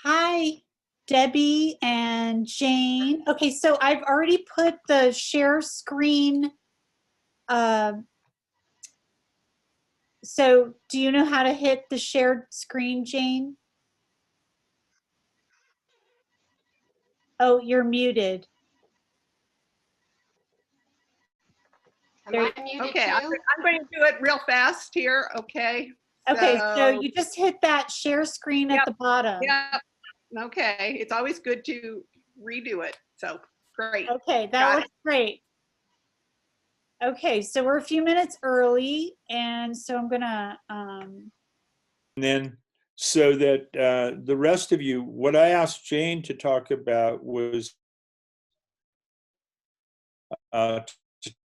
Hi, Debbie and Jane. Okay, so I've already put the share screen. So do you know how to hit the shared screen, Jane? Oh, you're muted. Am I muted Okay, too? I'm going to do it real fast here. Okay. Okay, so you just hit that share screen at the bottom. Yeah. Okay. It's always good to redo it. So great. Okay, that looks great. Okay, so we're a few minutes early, and so I'm gonna. And then, so that the rest of you, what I asked Jane to talk about was to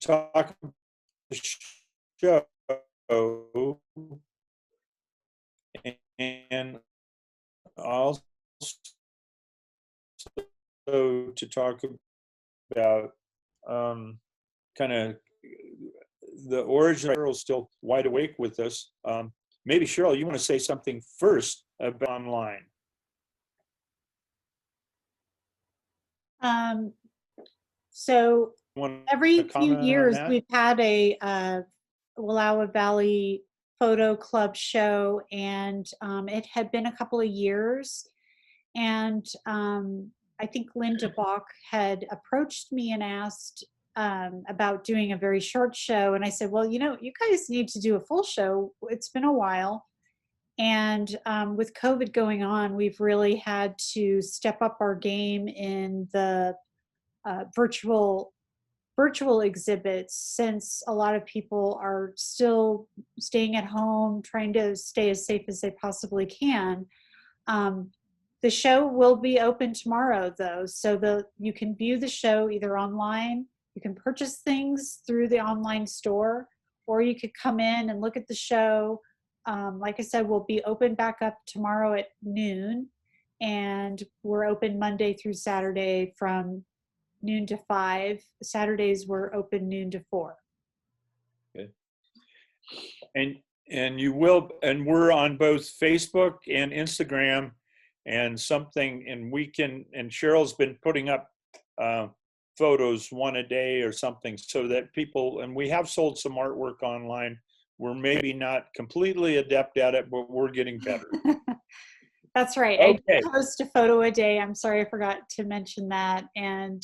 talk about the show and also to talk about kind of the origin. Cheryl's still wide awake with us. Maybe Cheryl, you want to say something first about online? So every few comment on years that? we've had a Wallowa Valley Photo Club show, and it had been a couple of years, and I think Linda Bach had approached me and asked about doing a very short show, and I said, well, you know, you guys need to do a full show. It's been a while, and with COVID going on, we've really had to step up our game in the virtual exhibits, since a lot of people are still staying at home, trying to stay as safe as they possibly can. The show will be open tomorrow, though, so you can view the show either online, you can purchase things through the online store, or you could come in and look at the show. Like I said, we'll be open back up tomorrow at noon, and we're open Monday through Saturday from noon to 5. Saturdays we're open noon to 4. Okay. And you will, and we're on both Facebook and Instagram, and we can, and Cheryl's been putting up photos one a day or something, so that people, and we have sold some artwork online. We're maybe not completely adept at it, but we're getting better. That's right. Okay. I post a photo a day. I'm sorry, I forgot to mention that. And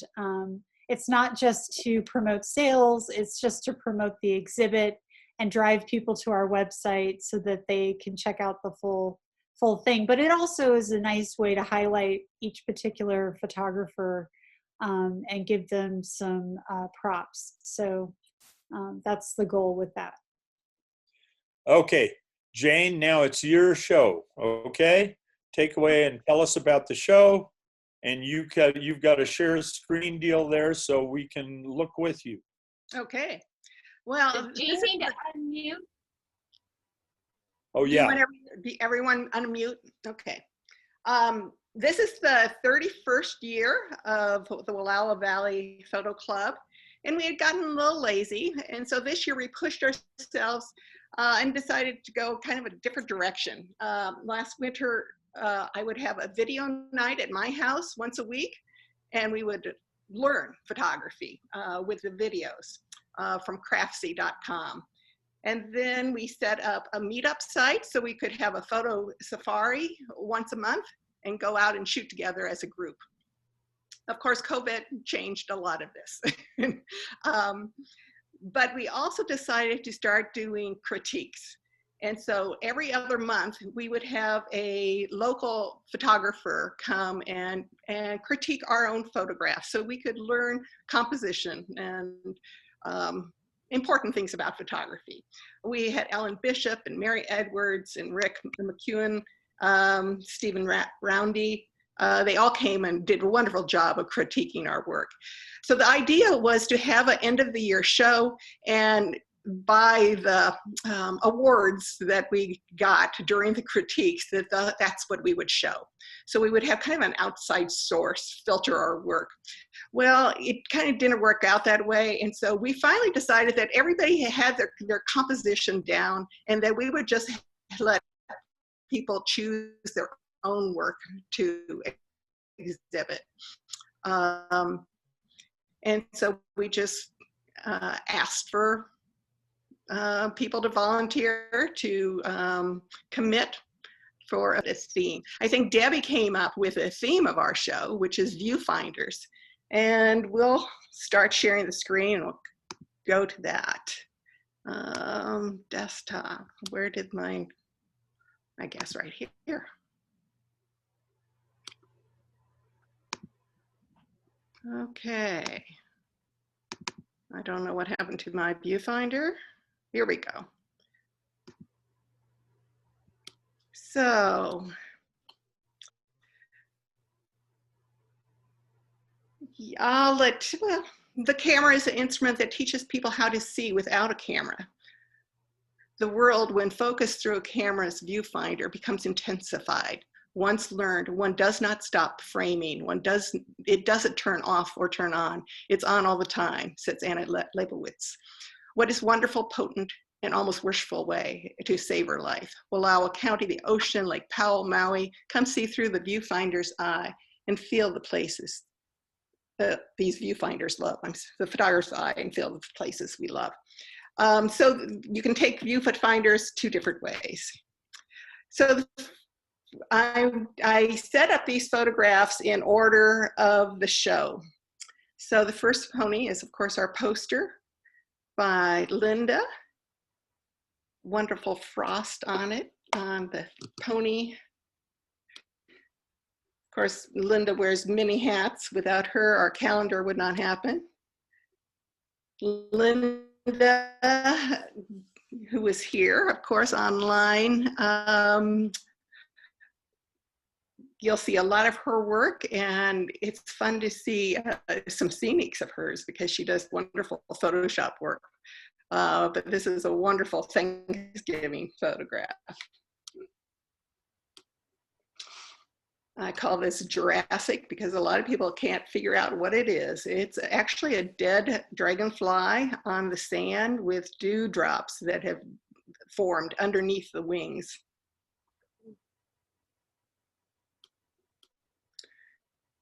it's not just to promote sales, it's just to promote the exhibit and drive people to our website so that they can check out the full thing. But it also is a nice way to highlight each particular photographer and give them some props. So that's the goal with that. Okay, Jane, now it's your show, okay? Take away and tell us about the show, and you've got a share screen deal there so we can look with you. Okay. Well, Does Jane need to unmute? Oh yeah. Everyone unmute. Okay. This is the 31st year of the Wallowa Valley Photo Club, and we had gotten a little lazy, and so this year we pushed ourselves and decided to go kind of a different direction. Last winter, I would have a video night at my house once a week, and we would learn photography with the videos from craftsy.com. And then we set up a meetup site so we could have a photo safari once a month and go out and shoot together as a group. Of course, COVID changed a lot of this. But we also decided to start doing critiques. And so every other month, we would have a local photographer come and critique our own photographs so we could learn composition and important things about photography. We had Ellen Bishop and Mary Edwards and Rick McEwen, Stephen Roundy. They all came and did a wonderful job of critiquing our work. So the idea was to have an end of the year show and by the awards that we got during the critiques that that's what we would show. So we would have kind of an outside source filter our work. Well, it kind of didn't work out that way. And so we finally decided that everybody had their composition down and that we would just let people choose their own work to exhibit. And so we just asked for people to volunteer to commit for this theme. I think Debbie came up with a theme of our show, which is viewfinders. And we'll start sharing the screen and we'll go to that. Desktop, where did mine, I guess right here. Okay. I don't know what happened to my viewfinder. Here we go. So, well, the camera is an instrument that teaches people how to see without a camera. The world, when focused through a camera's viewfinder, becomes intensified. Once learned, one does not stop framing. It doesn't turn off or turn on. It's on all the time, says Anna Leibowitz. What is wonderful, potent, and almost wishful way to savor life. Wallowa County, the ocean, Lake Powell, Maui, come see through the viewfinder's eye and feel the places these viewfinders love. The photographer's eye and feel the places we love. So you can take viewfinders two different ways. So I set up these photographs in order of the show. So the first pony is, of course, our poster by Linda. Wonderful frost on it, on the pony. Of course, Linda wears many hats. Without her, our calendar would not happen. Linda, who is here, of course, online. You'll see a lot of her work, and it's fun to see some scenics of hers because she does wonderful Photoshop work. But this is a wonderful Thanksgiving photograph. I call this Jurassic because a lot of people can't figure out what it is. It's actually a dead dragonfly on the sand with dewdrops that have formed underneath the wings.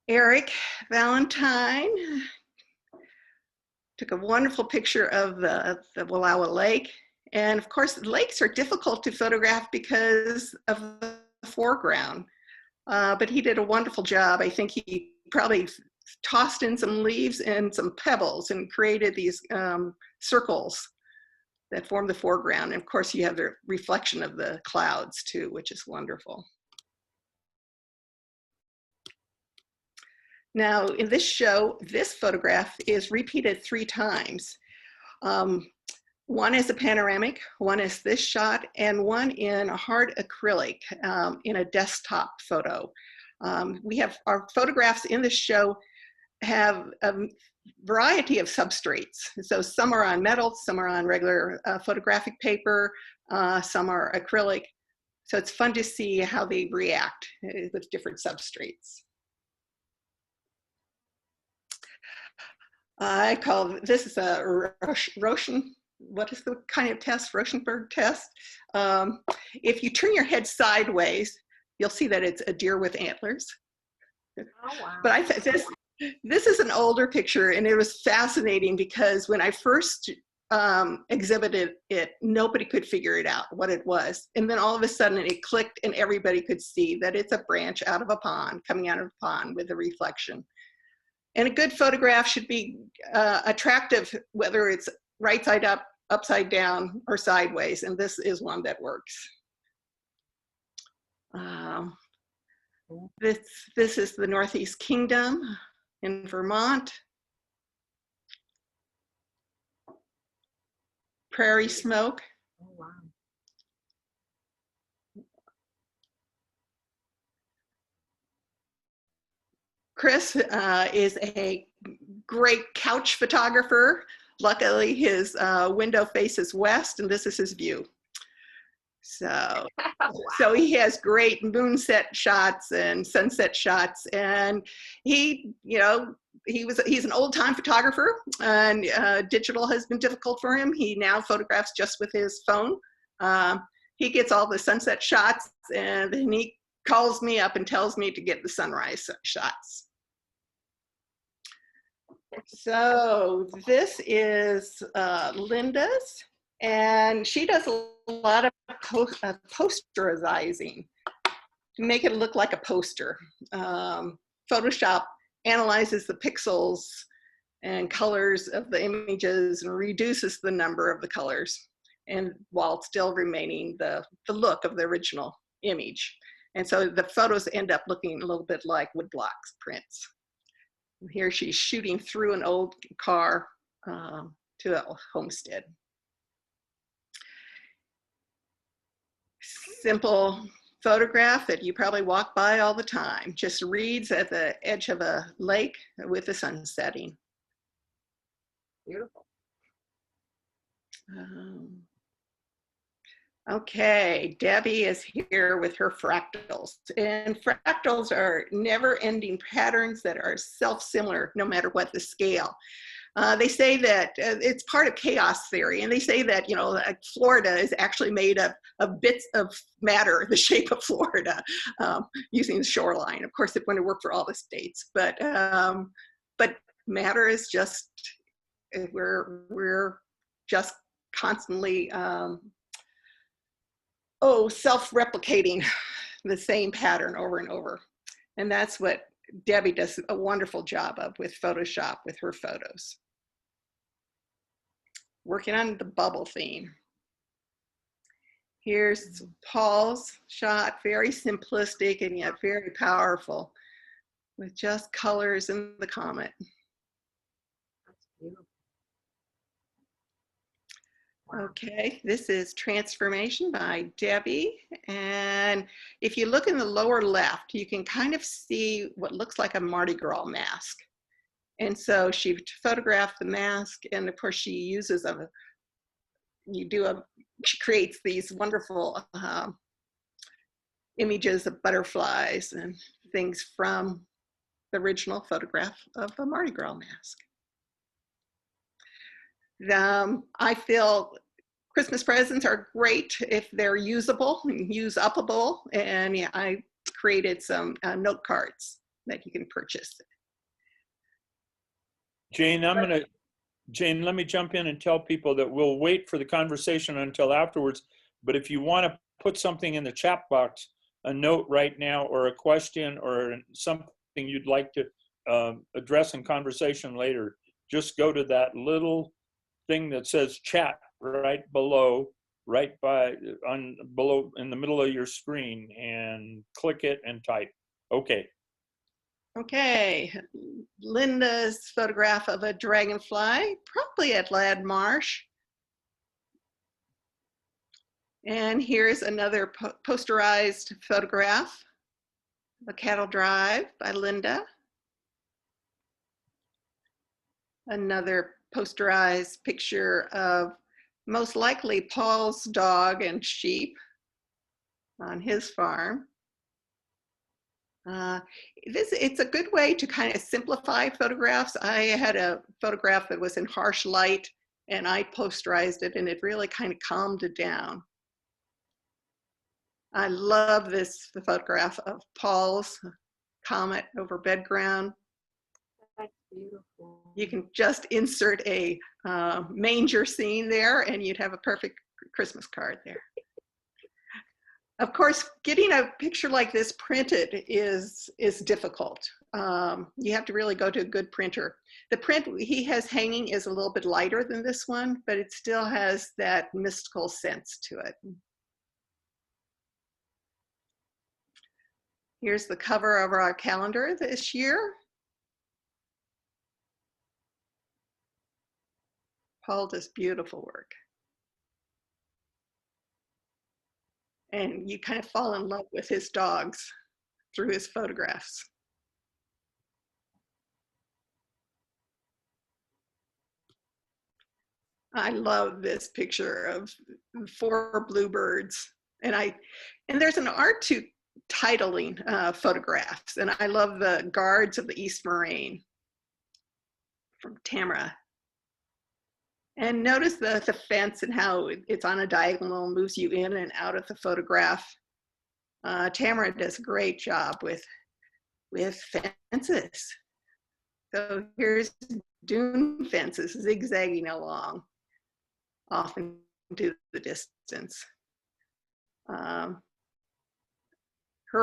Eric Valentine took a wonderful picture of the Wallowa Lake. And of course, lakes are difficult to photograph because of the foreground. But he did a wonderful job. I think he probably tossed in some leaves and some pebbles and created these circles that form the foreground. And of course, you have the reflection of the clouds too, which is wonderful. Now, in this show, this photograph is repeated 3 times. One is a panoramic, one is this shot, and one in a hard acrylic in a desktop photo. We have our photographs in this show have a variety of substrates. So some are on metal, some are on regular photographic paper, some are acrylic. So it's fun to see how they react with different substrates. I call this is a Roshan. What is the kind of test? Rauschenberg test. If you turn your head sideways, you'll see that it's a deer with antlers. Oh, wow. But I this is an older picture, and it was fascinating because when I first exhibited it, nobody could figure it out what it was. And then all of a sudden it clicked and everybody could see that it's a branch out of a pond, coming out of a pond with a reflection. And a good photograph should be attractive, whether it's right side up, upside down, or sideways. And this is one that works. This is the Northeast Kingdom in Vermont. Prairie smoke. Oh, wow. Chris is a great couch photographer. luckily his window faces west, and this is his view. So, so he has great moonset shots and sunset shots, and he, you know, he's an old-time photographer, and digital has been difficult for him. He now photographs just with his phone. He gets all the sunset shots, and then he calls me up and tells me to get the sunrise shots. So this is Linda's, and she does a lot of posterizing to make it look like a poster. Photoshop analyzes the pixels and colors of the images and reduces the number of the colors, and while still remaining the look of the original image. And so the photos end up looking a little bit like woodblocks prints. Here she's shooting through an old car to a homestead. Simple photograph that you probably walk by all the time. Just reeds at the edge of a lake with the sun setting. Beautiful. Okay, Debbie is here with her fractals. And fractals are never-ending patterns that are self-similar no matter what the scale. They say that it's part of chaos theory, and they say that, you know, like Florida is actually made up of bits of matter the shape of Florida, using the shoreline. Of course, it wouldn't work for all the states, but matter is just, we're just constantly self-replicating the same pattern over and over. And that's what Debbie does a wonderful job of with Photoshop with her photos. Working on the bubble theme. Here's Paul's shot, very simplistic and yet very powerful, with just colors in the comet. That's beautiful. Okay, this is Transformation by Debbie. And if you look in the lower left, you can kind of see what looks like a Mardi Gras mask. And so she photographed the mask, and of course she uses she creates these wonderful images of butterflies and things from the original photograph of a Mardi Gras mask. I feel Christmas presents are great if they're usable and use-upable, and yeah, I created some note cards that you can purchase. Jane, Jane, let me jump in and tell people that we'll wait for the conversation until afterwards, but if you want to put something in the chat box, a note right now, or a question, or something you'd like to address in conversation later, just go to that little thing that says chat right below, below in the middle of your screen, and click it and type. Okay. Okay, Linda's photograph of a dragonfly, probably at Lad Marsh. And here's another posterized photograph, A Cattle Drive by Linda. Another posterized picture of most likely Paul's dog and sheep on his farm. It's a good way to kind of simplify photographs. I had a photograph that was in harsh light, and I posterized it, and it really kind of calmed it down. I love this photograph of Paul's comet over bed ground. That's beautiful. You can just insert a manger scene there, and you'd have a perfect Christmas card there. Of course, getting a picture like this printed is difficult. You have to really go to a good printer. The print he has hanging is a little bit lighter than this one, but it still has that mystical sense to it. Here's the cover of our calendar this year. Paul does beautiful work. And you kind of fall in love with his dogs through his photographs. I love this picture of 4 bluebirds. And there's an art to titling photographs. And I love the guards of the East Moraine from Tamara. And notice the fence and how it's on a diagonal, moves you in and out of the photograph. Tamara does a great job with fences. So here's dune fences zigzagging along off into the distance. Her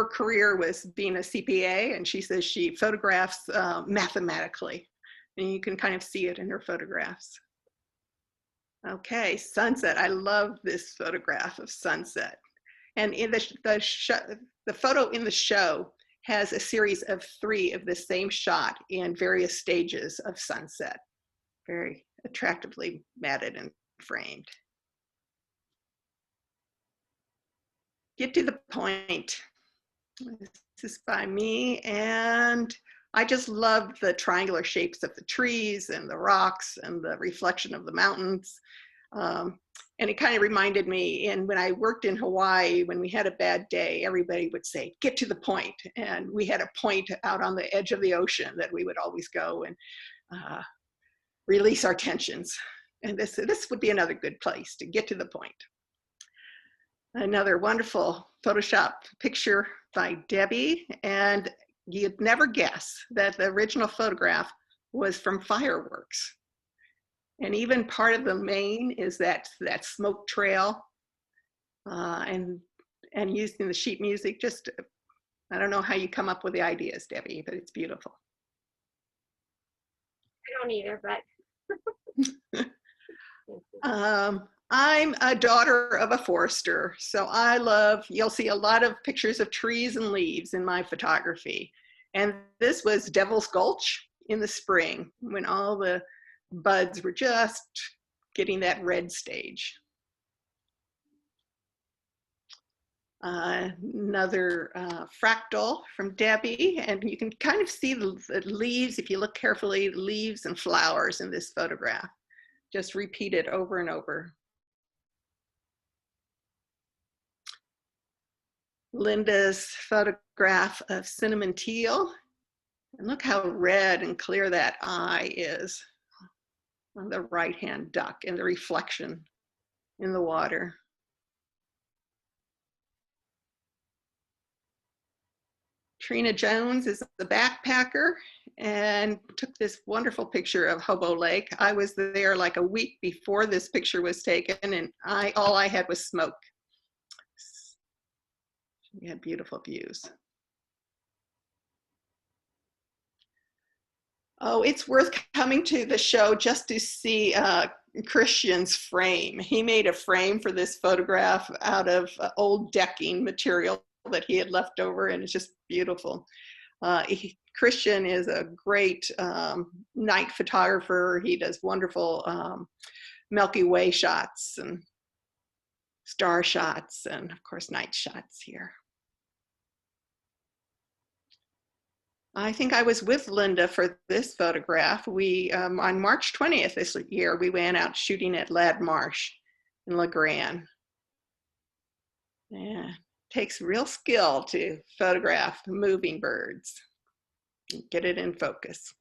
career was being a CPA, and she says she photographs mathematically, and you can kind of see it in her photographs. Okay, sunset. I love this photograph of sunset. And in the photo in the show has a series of 3 of the same shot in various stages of sunset. Very attractively matted and framed. Get to the point. This is by me, and I just loved the triangular shapes of the trees and the rocks and the reflection of the mountains. And it kind of reminded me, and when I worked in Hawaii, when we had a bad day, everybody would say, get to the point. And we had a point out on the edge of the ocean that we would always go and release our tensions. And this would be another good place to get to the point. Another wonderful Photoshop picture by Debbie. And you'd never guess that the original photograph was from fireworks. And even part of the main is that smoke trail and using the sheet music. Just, I don't know how you come up with the ideas, Debbie, but it's beautiful. I don't either, but. I'm a daughter of a forester, so you'll see a lot of pictures of trees and leaves in my photography. And this was Devil's Gulch in the spring when all the buds were just getting that red stage. Another fractal from Debbie, and you can kind of see the leaves, if you look carefully, leaves and flowers in this photograph, just repeated over and over. Linda's photograph of cinnamon teal, and look how red and clear that eye is on the right-hand duck and the reflection in the water. Trina Jones is the backpacker and took this wonderful picture of Hobo Lake. I was there like a week before this picture was taken, and all I had was smoke. We had beautiful views. Oh, it's worth coming to the show just to see Christian's frame. He made a frame for this photograph out of old decking material that he had left over, and it's just beautiful. Christian is a great night photographer. He does wonderful Milky Way shots and star shots, and of course night shots here. I think I was with Linda for this photograph. We, on March 20th this year, we went out shooting at Ladd Marsh in La Grande. Yeah, takes real skill to photograph moving birds. Get it in focus.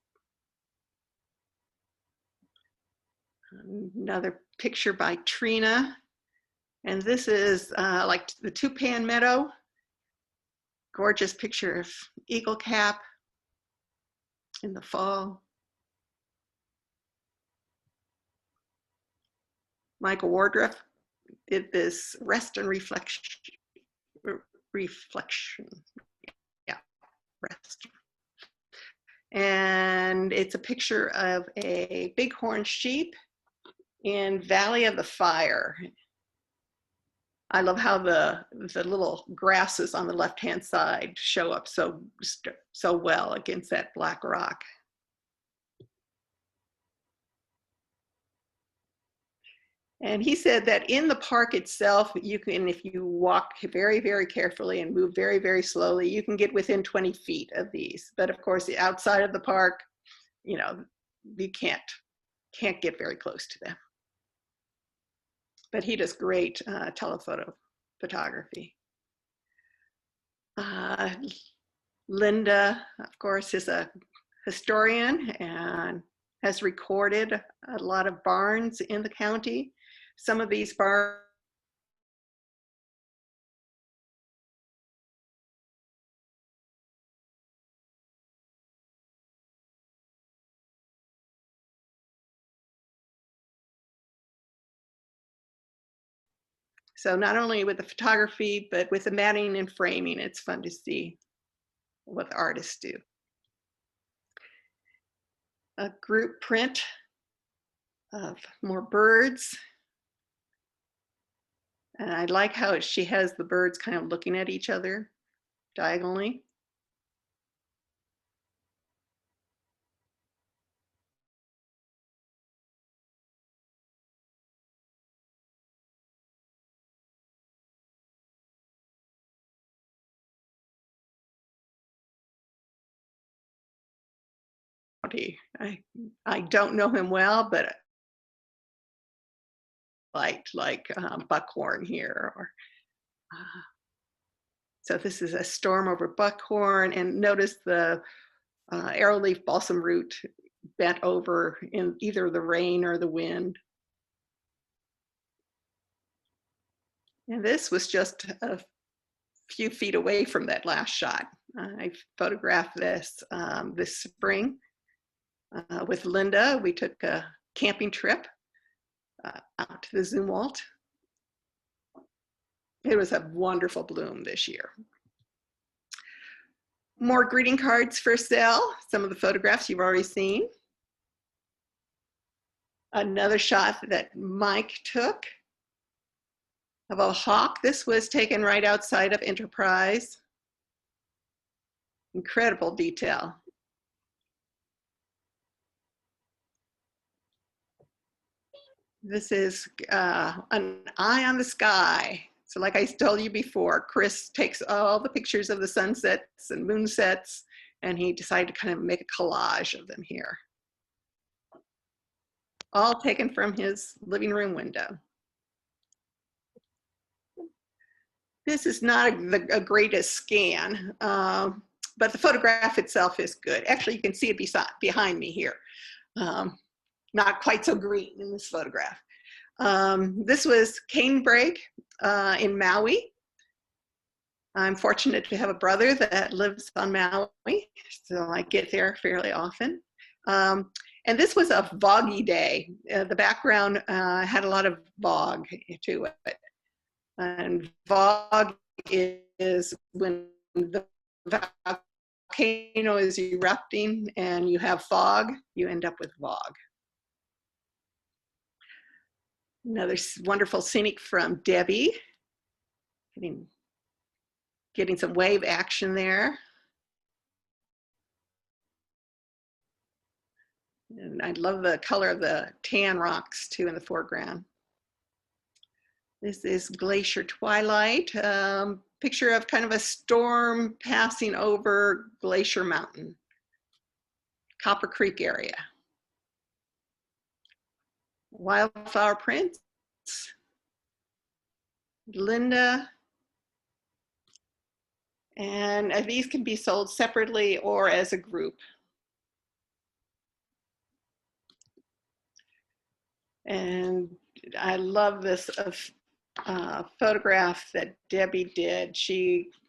Another picture by Trina. And this is like the Toupan Meadow. Gorgeous picture of eagle cap in the fall. Michael Wardruff did this rest and reflection. Yeah, rest. And it's a picture of a bighorn sheep in Valley of the Fire. I love how the little grasses on the left-hand side show up so well against that black rock. And he said that in the park itself, you can, if you walk very, very carefully and move very, very slowly, you can get within 20 feet of these. But of course, outside of the park, you know, you can't get very close to them. but he does great telephoto photography. Linda, of course, is a historian and has recorded a lot of barns in the county. Some of these barns so not only with the photography, but with the matting and framing, it's fun to see what the artists do. A group print of more birds. And I like how she has the birds kind of looking at each other diagonally. I don't know him well, but like buckhorn here. Or, so this is a storm over buckhorn, and notice the arrowleaf balsam root bent over in either the rain or the wind. And this was just a few feet away from that last shot. I photographed this this spring with Linda. We took a camping trip out to the Zumwalt. It was a wonderful bloom this year. More greeting cards for sale. Some of the photographs you've already seen. Another shot that Mike took of a hawk. This was taken right outside of Enterprise. Incredible detail. This is an eye on the sky. So like I told you before, Chris takes all the pictures of the sunsets and moonsets, and he decided to kind of make a collage of them here. All taken from his living room window. This is not a greatest scan, but the photograph itself is good. Actually, you can see it behind me here. Not quite so green in this photograph. This was canebrake in Maui. I'm fortunate to have a brother that lives on Maui, so I get there fairly often. And this was a foggy day. The background had a lot of fog to it. And fog is when the volcano is erupting and you have fog, you end up with fog. Another wonderful scenic from Debbie. Getting some wave action there. And I love the color of the tan rocks too in the foreground. This is Glacier Twilight, picture of kind of a storm passing over Glacier Mountain, Copper Creek area. Wildflower prints, Linda, and these can be sold separately or as a group. And I love this photograph that Debbie did.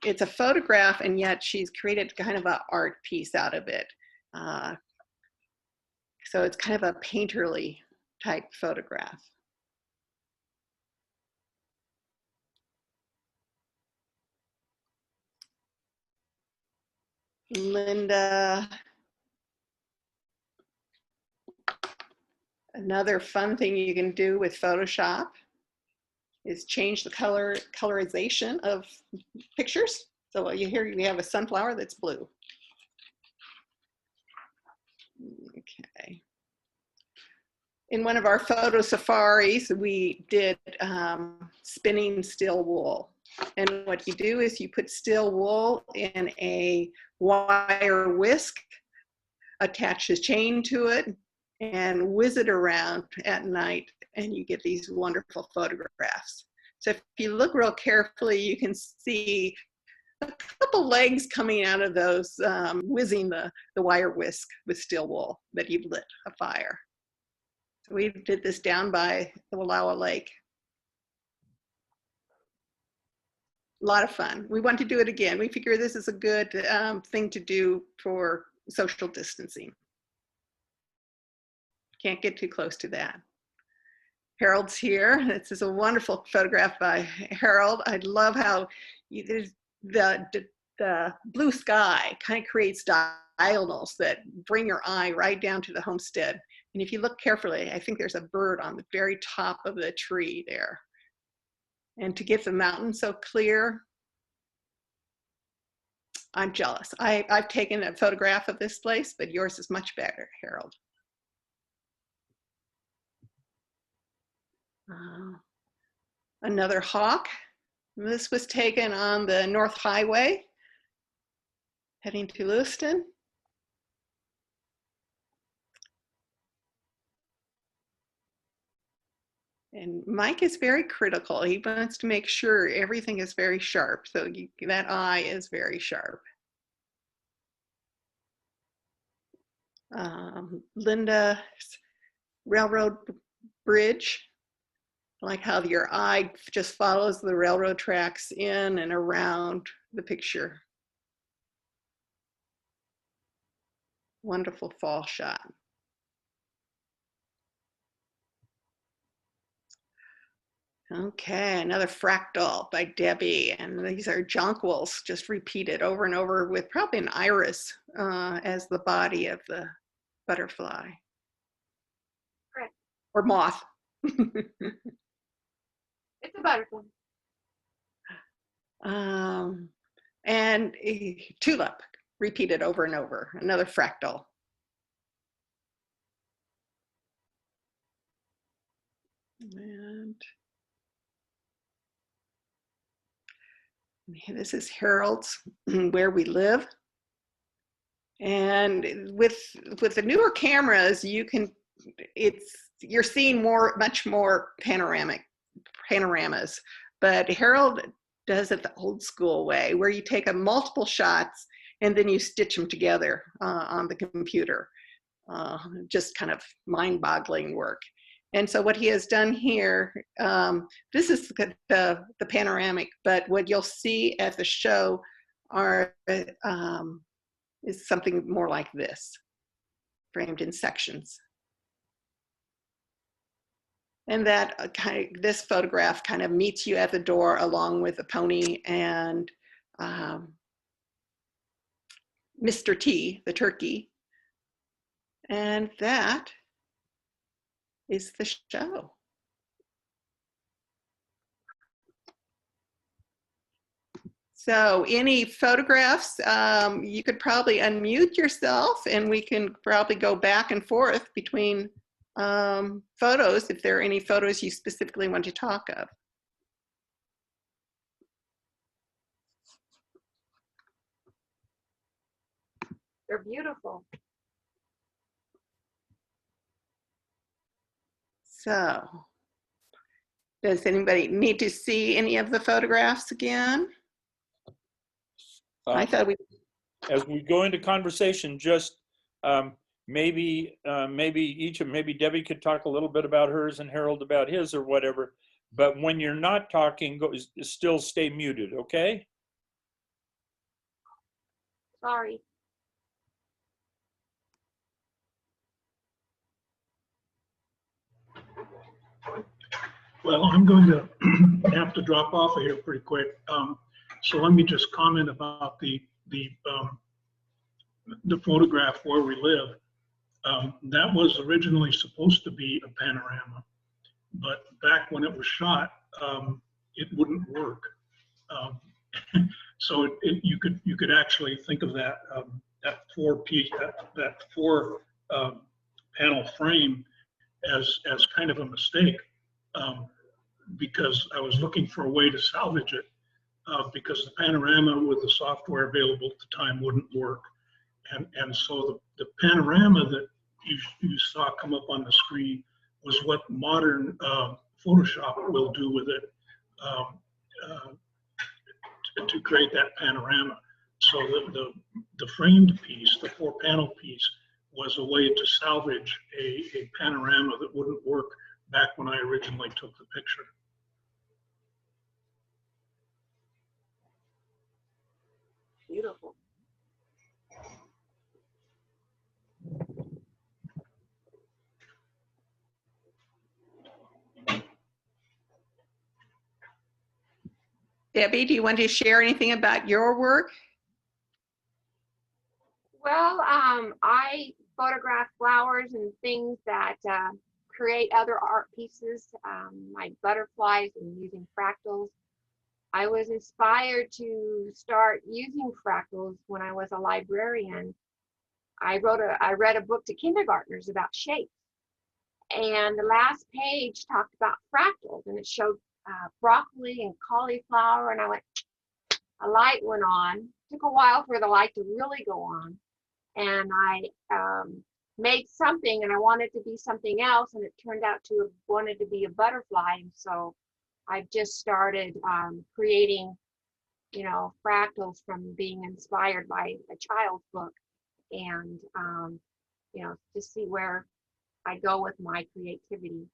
It's a photograph, and yet she's created kind of an art piece out of it. So it's kind of a painterly type photograph. Linda. Another fun thing you can do with Photoshop is change the colorization of pictures. So here we have a sunflower that's blue. Okay. In one of our photo safaris, we did spinning still wool. And what you do is you put still wool in a wire whisk, attach a chain to it, and whiz it around at night. and you get these wonderful photographs. So if you look real carefully, you can see a couple legs coming out of those, whizzing the wire whisk with steel wool that you've lit a fire. So we did this down by the Wallowa Lake. A lot of fun. We want to do it again. We figure this is a good thing to do for social distancing. Can't get too close to that. Harold's here. This is a wonderful photograph by Harold. I love how the blue sky kind of creates diagonals that bring your eye right down to the homestead. And if you look carefully, I think there's a bird on the very top of the tree there. And to get the mountain so clear, I'm jealous. I've taken a photograph of this place, but yours is much better, Harold. Another hawk. This was taken on the North Highway, heading to Lewiston. And Mike is very critical. He wants to make sure everything is very sharp. So that eye is very sharp. Linda's railroad bridge. I like how your eye just follows the railroad tracks in and around the picture. Wonderful fall shot. Okay, another fractal by Debbie, and these are jonquils just repeated over and over with probably an iris as the body of the butterfly. Correct. Or moth. It's a butterfly. And a tulip repeated over and over, another fractal. And this is Harold's Where We Live. And with the newer cameras, you're seeing much more panoramas. But Harold does it the old school way, where you take multiple shots and then you stitch them together on the computer. Just kind of mind-boggling work. And so what he has done here, this is the panoramic, but what you'll see at the show is something more like this, framed in sections. And that this photograph kind of meets you at the door along with the pony and Mr. T, the turkey. And that is the show. So any photographs, you could probably unmute yourself and we can probably go back and forth between photos if there are any photos you specifically want to talk of. They're beautiful. So, does anybody need to see any of the photographs again? I thought as we go into conversation, just maybe Debbie could talk a little bit about hers and Harold about his or whatever. But when you're not talking, still stay muted, okay? Sorry. Well, I'm going to have to drop off of here pretty quick. So let me just comment about the photograph Where We Live. That was originally supposed to be a panorama, but back when it was shot, it wouldn't work. So you could actually think of that that four panel frame as kind of a mistake. Because I was looking for a way to salvage it because the panorama with the software available at the time wouldn't work. And so the panorama that you saw come up on the screen was what modern Photoshop will do with it um, to create that panorama. So the framed piece, the 4-panel piece, was a way to salvage a panorama that wouldn't work back when I originally took the picture. Beautiful. Debbie, do you want to share anything about your work? Well, I photograph flowers and things that create other art pieces, like butterflies and using fractals. I was inspired to start using fractals when I was a librarian. I read a book to kindergartners about shapes, and the last page talked about fractals, and it showed broccoli and cauliflower, and I went, a light went on. Took a while for the light to really go on, and I made something, and I wanted to be something else, and it turned out to have wanted to be a butterfly. And so I've just started creating, you know, fractals from being inspired by a child's book, and you know, to see where I go with my creativity.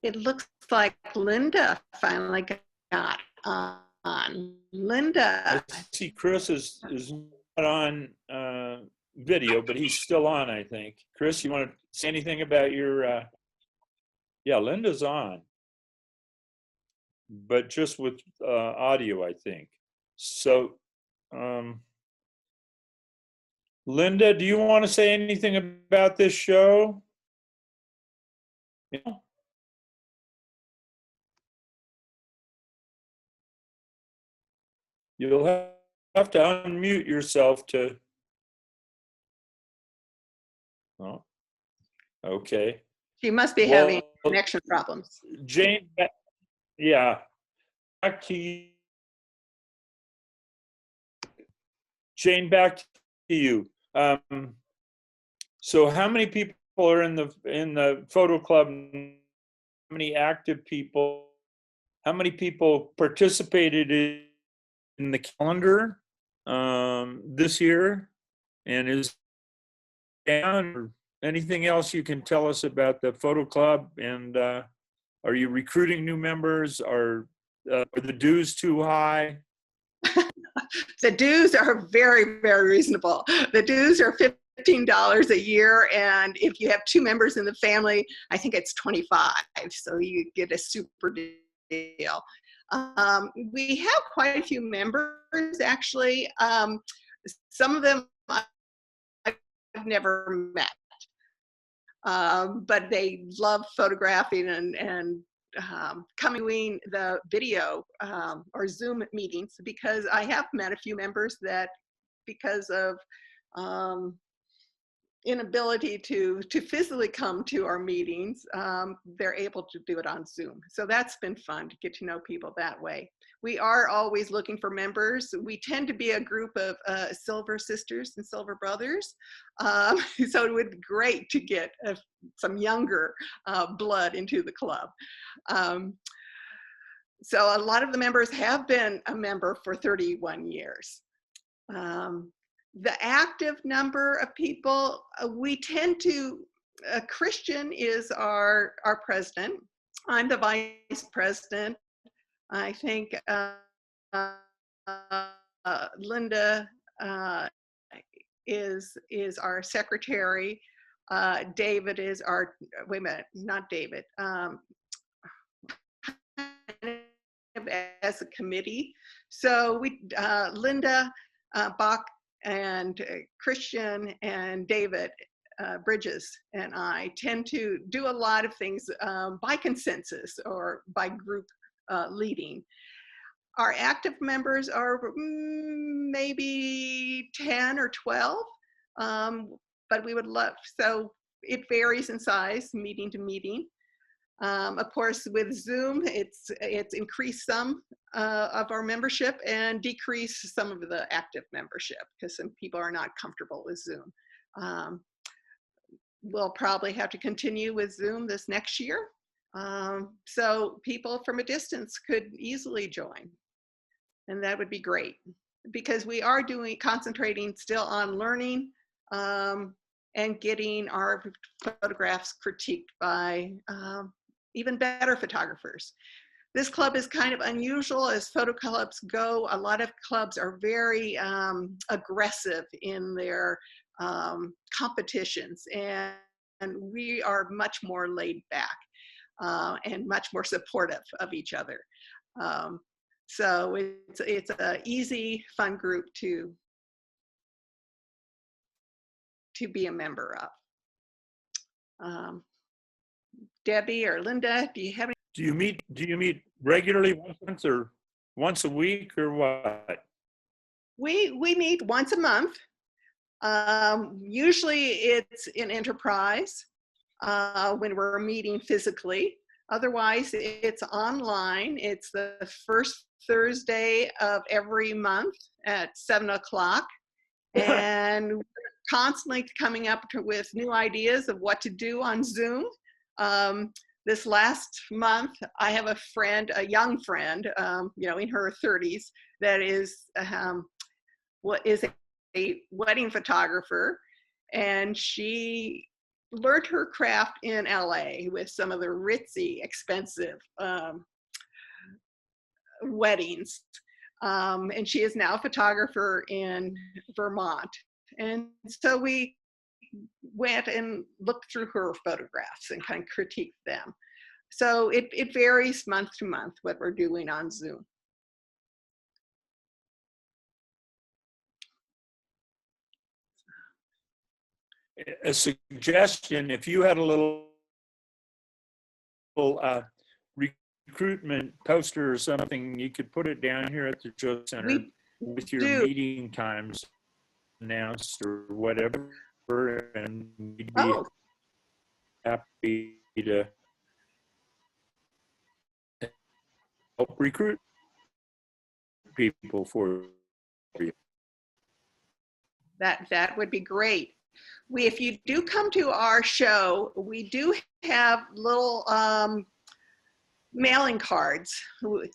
It looks like Linda finally got on. Linda. I see Chris is not on video, but he's still on, I think. Chris, you want to say anything about your, yeah, Linda's on, but just with audio, I think. So, Linda, do you want to say anything about this show? Yeah. You'll have to unmute yourself to. Oh, okay. She must be Well, having connection problems. Jane, yeah, back to you. Jane, back to you. So how many people are in the photo club? How many active people? How many people participated in the calendar this year? And is down or anything else you can tell us about the photo club? And are you recruiting new members? Are the dues too high? The dues are very, very reasonable. The dues are $15 a year, and if you have 2 members in the family, I think it's $25. So you get a super deal. We have quite a few members, actually. Some of them I've never met, but they love photographing and coming the video or Zoom meetings, because I have met a few members that, because of inability to physically come to our meetings, they're able to do it on Zoom. So that's been fun to get to know people that way. We are always looking for members. We tend to be a group of silver sisters and silver brothers. So it would be great to get some younger blood into the club. So a lot of the members have been a member for 31 years. The active number of people, we tend to, Christian is our president. I'm the vice president. I think Linda is our secretary. David is our, wait a minute, not David. As a committee. So we, Linda, Bach, and Christian and David Bridges and I tend to do a lot of things by consensus or by group leading. Our active members are maybe 10 or 12, but we would love, so it varies in size, meeting to meeting. Of course, with Zoom, it's increased some of our membership and decreased some of the active membership because some people are not comfortable with Zoom. We'll probably have to continue with Zoom this next year. So people from a distance could easily join. And that would be great because we are concentrating still on learning and getting our photographs critiqued by even better photographers. This club is kind of unusual as photo clubs go. A lot of clubs are very aggressive in their competitions, and we are much more laid back and much more supportive of each other. So it's an easy, fun group to be a member of. Debbie or Linda, do you have any? Do you meet regularly once or once a week or what? We meet once a month. Usually it's in Enterprise when we're meeting physically. Otherwise, it's online. It's the first Thursday of every month at 7 o'clock. And we're constantly coming up with new ideas of what to do on Zoom. This last month, I have a friend, a young friend, in her 30s, that is a wedding photographer, and she learned her craft in LA with some of the ritzy, expensive weddings. And she is now a photographer in Vermont. And so we went and looked through her photographs and kind of critiqued them. So it varies month to month what we're doing on Zoom. A suggestion, if you had a little recruitment poster or something, you could put it down here at the Joe Center with your meeting times announced or whatever, and we'd be happy to help recruit people for you. That would be great. If you do come to our show, we do have little mailing cards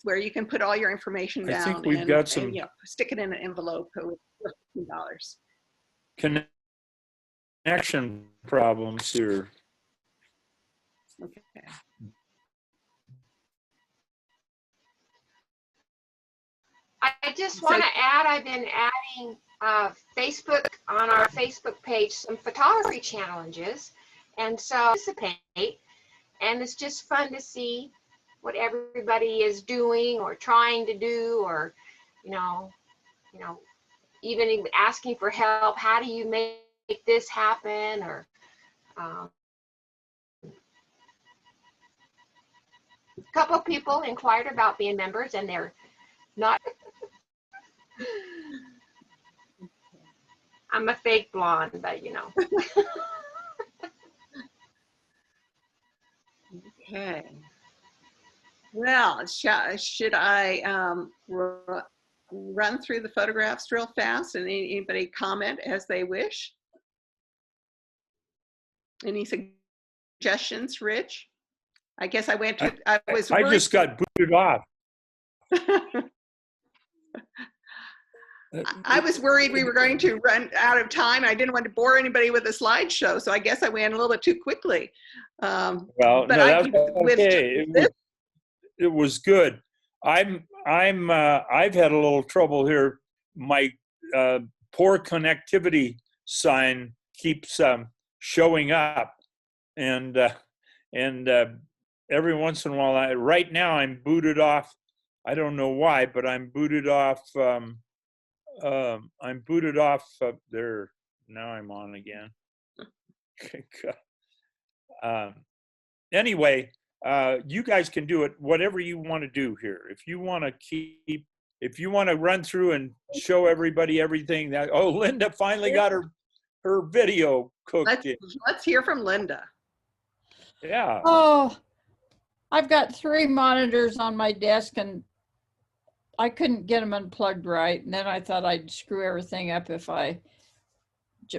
where you can put all your information down. I think we've got some and, stick it in an envelope with $15. Connection problems here. Okay. I just want to add, I've been adding Facebook on our Facebook page, some photography challenges, and so participate, and it's just fun to see what everybody is doing or trying to do, or even asking for help. How do you make this happen? Or a couple of people inquired about being members, and they're not. I'm a fake blonde, but Okay. Well, should I run through the photographs real fast and anybody comment as they wish? Any suggestions, Rich? I guess I just got booted off. I was worried we were going to run out of time. I didn't want to bore anybody with a slideshow, so I guess I went a little bit too quickly. Well, no, that's okay. It was good. I've had a little trouble here. My poor connectivity sign keeps showing up, and every once in a while, right now I'm booted off. I don't know why, but I'm booted off. I'm booted off there. Now I'm on again. Anyway, you guys can do it whatever you want to do here. If you want to run through and show everybody everything that, Linda finally got her video cooked in. Let's hear from Linda. Yeah. Oh, I've got 3 monitors on my desk and I couldn't get them unplugged right. And then I thought I'd screw everything up if I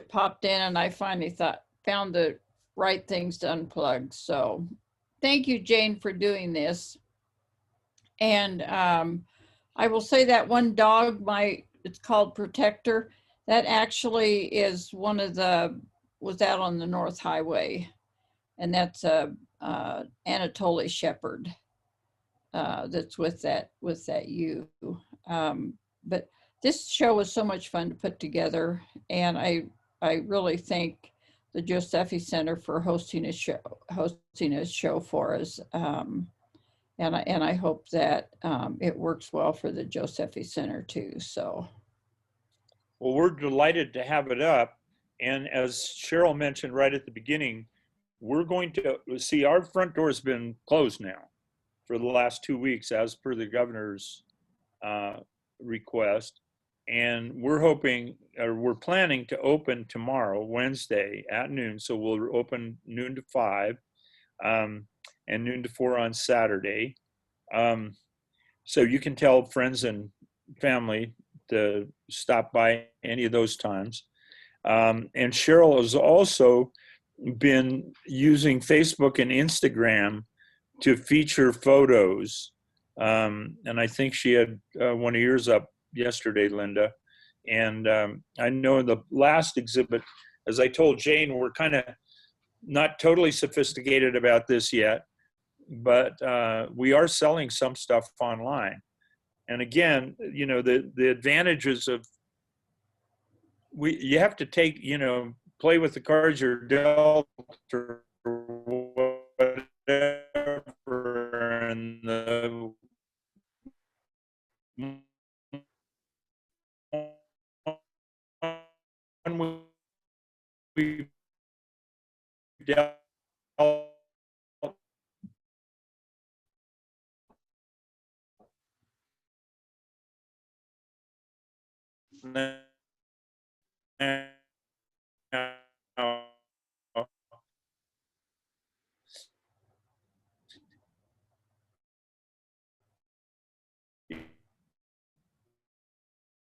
popped in, and I finally found the right things to unplug. So thank you, Jane, for doing this. And I will say that one dog, it's called Protector, that actually is was out on the North Highway. And that's a Anatoly Shepherd that's with that ewe. But this show was so much fun to put together, and I really thank the Josephi Center for hosting a show for us. And I hope that it works well for the Josephi Center too. So, well, we're delighted to have it up, and as Cheryl mentioned right at the beginning, we're going to see, our front door has been closed now for the last 2 weeks as per the governor's request. And we're planning to open tomorrow, Wednesday at noon. So we'll open noon to 5 and noon to 4 on Saturday. So you can tell friends and family to stop by any of those times. And Cheryl has also been using Facebook and Instagram to feature photos. And I think she had one of yours up yesterday, Linda. And I know in the last exhibit, as I told Jane, we're kind of not totally sophisticated about this yet, but we are selling some stuff online. And again, you know, the advantages of, you have to take, you know, play with the cards you're dealt or whatever, and the one we dealt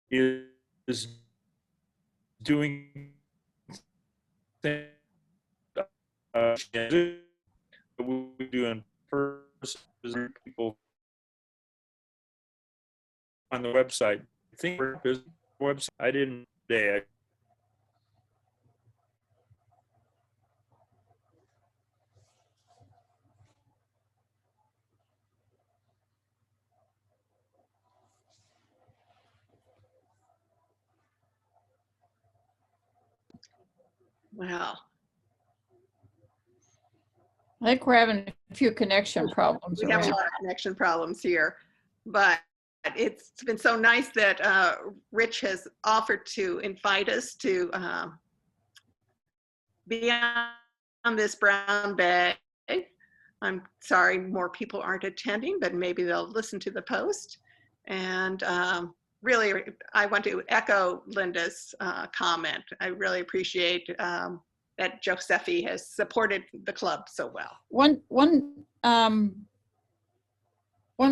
is doing things we do in person, people on the website. I think website I didn't today. Wow. I think we're having a few connection problems. We have a lot of connection problems here, but it's been so nice that Rich has offered to invite us to be on this brown bag. I'm sorry more people aren't attending, but maybe they'll listen to the post. And really, I want to echo Linda's comment. I really appreciate that Josephi has supported the club so well. One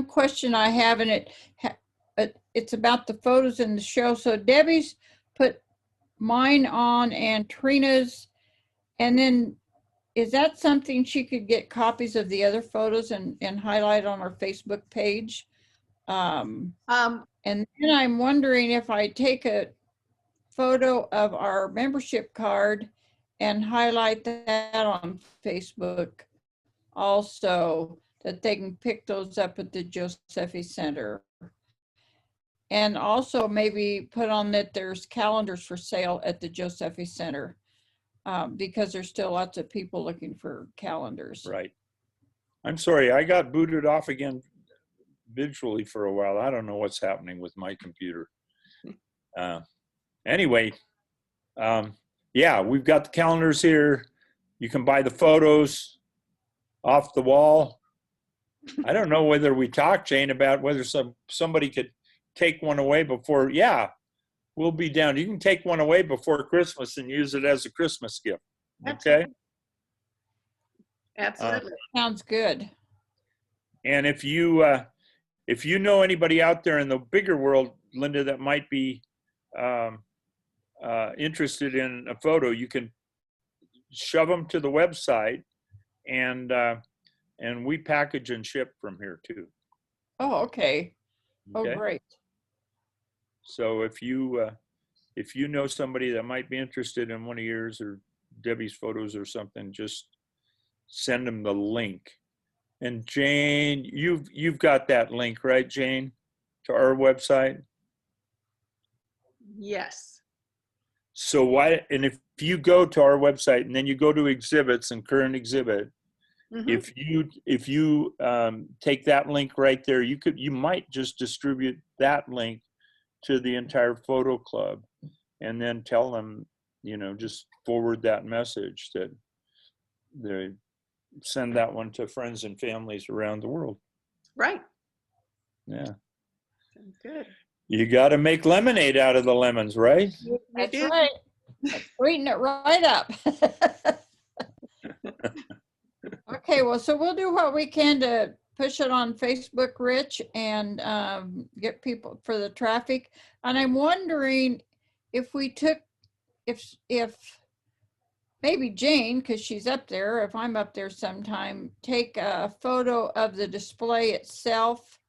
question I have, and it's about the photos in the show. So Debbie's put mine on and Trina's, and then is that something she could get copies of the other photos and highlight on our Facebook page? And then I'm wondering if I take a photo of our membership card and highlight that on Facebook also, that they can pick those up at the Josephi Center. And also maybe put on that there's calendars for sale at the Josephi Center, because there's still lots of people looking for calendars. Right. I'm sorry, I got booted off again visually for a while. I don't know what's happening with my computer. Anyway, yeah, we've got the calendars here. You can buy the photos off the wall. I don't know whether we talked, Jane, about whether somebody could take one away before, yeah, we'll be down. You can take one away before Christmas and use it as a Christmas gift. Okay? Absolutely. Sounds good. And if you know anybody out there in the bigger world, Linda, that might be interested in a photo, you can shove them to the website, and we package and ship from here too. Oh, okay. Oh, Okay. great. So if you know somebody that might be interested in one of yours or Debbie's photos or something, just send them the link. And Jane, you've got that link, right, Jane, to our website? Yes. So and if you go to our website and then you go to exhibits and current exhibit, if you take that link right there, you might just distribute that link to the entire photo club, and then tell them, just forward that message that they send that one to friends and families around the world. Right. Yeah. Sounds good. You got to make lemonade out of the lemons, right? That's right. Sweeten it right up. Okay, well, so we'll do what we can to push it on Facebook, Rich, and get people for the traffic. And I'm wondering if we took, if maybe Jane, because she's up there, if I'm up there sometime, take a photo of the display itself,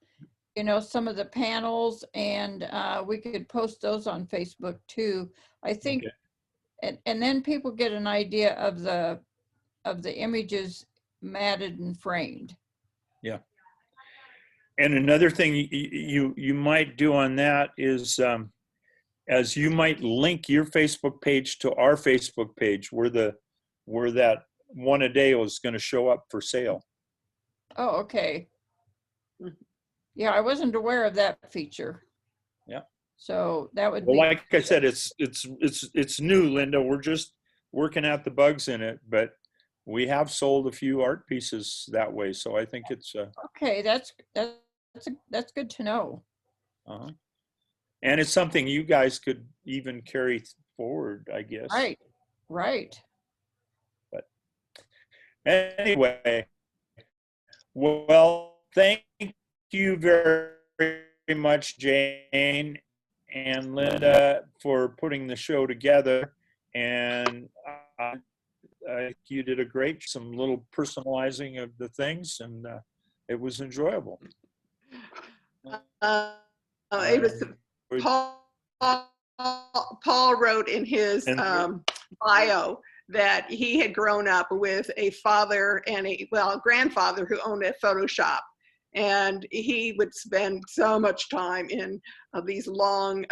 some of the panels, and we could post those on Facebook too. I think, okay. And then people get an idea of the images matted and framed. Yeah. And another thing you might do on that is, as you might link your Facebook page to our Facebook page, where that one a day is going to show up for sale. Oh, okay. Yeah, I wasn't aware of that feature. Yeah. So that would be. Well, like I said, it's new, Linda. We're just working out the bugs in it, but we have sold a few art pieces that way. So I think it's okay. That's good to know. Uh-huh. And it's something you guys could even carry forward, I guess. Right. But anyway, well, thank you very much, Jane and Linda, for putting the show together. And you did a great, some little personalizing of the things, and it was enjoyable. It was Paul wrote in his bio that he had grown up with a father and a grandfather who owned a photo shop, and he would spend so much time in these long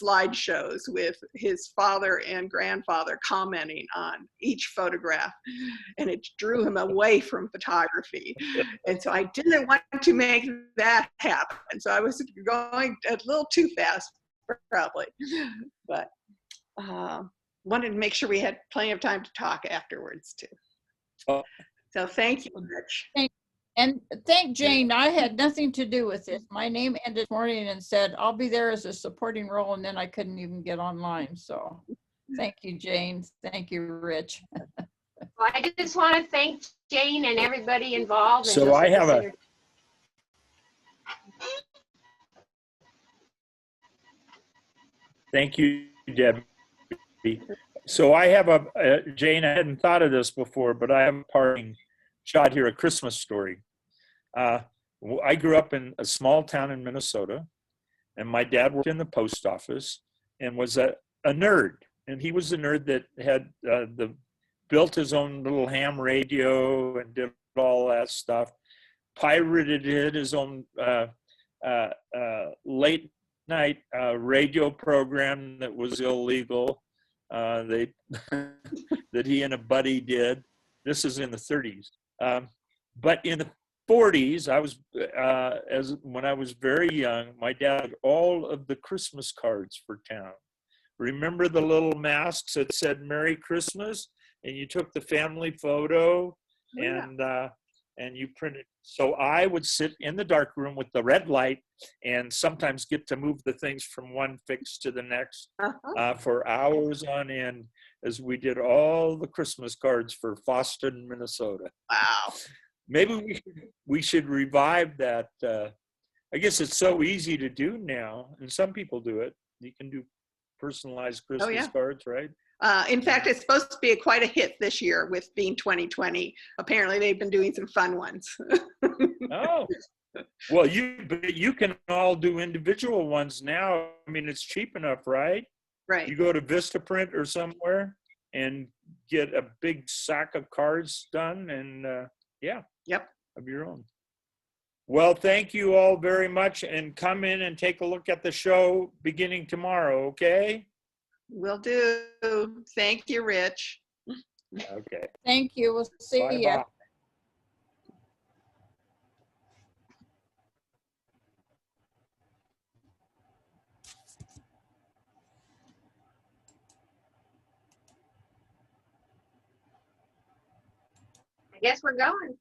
slideshows with his father and grandfather commenting on each photograph, and it drew him away from photography. And so I didn't want to make that happen, so I was going a little too fast probably, but wanted to make sure we had plenty of time to talk afterwards too. So thank you, Rich. And thank Jane. I had nothing to do with this. My name ended this morning and said, I'll be there as a supporting role, and then I couldn't even get online. So thank you, Jane. Thank you, Rich. Well, I just want to thank Jane and everybody involved. So I have Thank you, Debbie. So I have Jane, I hadn't thought of this before, but I have a parting shot here, a Christmas story. I grew up in a small town in Minnesota, and my dad worked in the post office and was a nerd. And he was a nerd that had built his own little ham radio and did all that stuff, pirated his own late night radio program that was illegal that he and a buddy did. This is in the 30s. But in the 40s, when I was very young, my dad had all of the Christmas cards for town. Remember the little masks that said Merry Christmas? And you took the family photo and you printed. So I would sit in the dark room with the red light and sometimes get to move the things from one fix to the next for hours on end as we did all the Christmas cards for Boston, Minnesota. Wow. Maybe we should revive that. I guess it's so easy to do now, and some people do it. You can do personalized Christmas yeah. cards, right? In fact, it's supposed to be quite a hit this year with being 2020. Apparently, they've been doing some fun ones. Oh, well, you can all do individual ones now. I mean, it's cheap enough, right? Right. You go to Vistaprint or somewhere and get a big sack of cards done, and yeah, Yep. of your own. Well, thank you all very much, and come in and take a look at the show beginning tomorrow, okay? Will do. Thank you, Rich. Okay. Thank you. We'll see ya. Bye-bye. I guess we're going.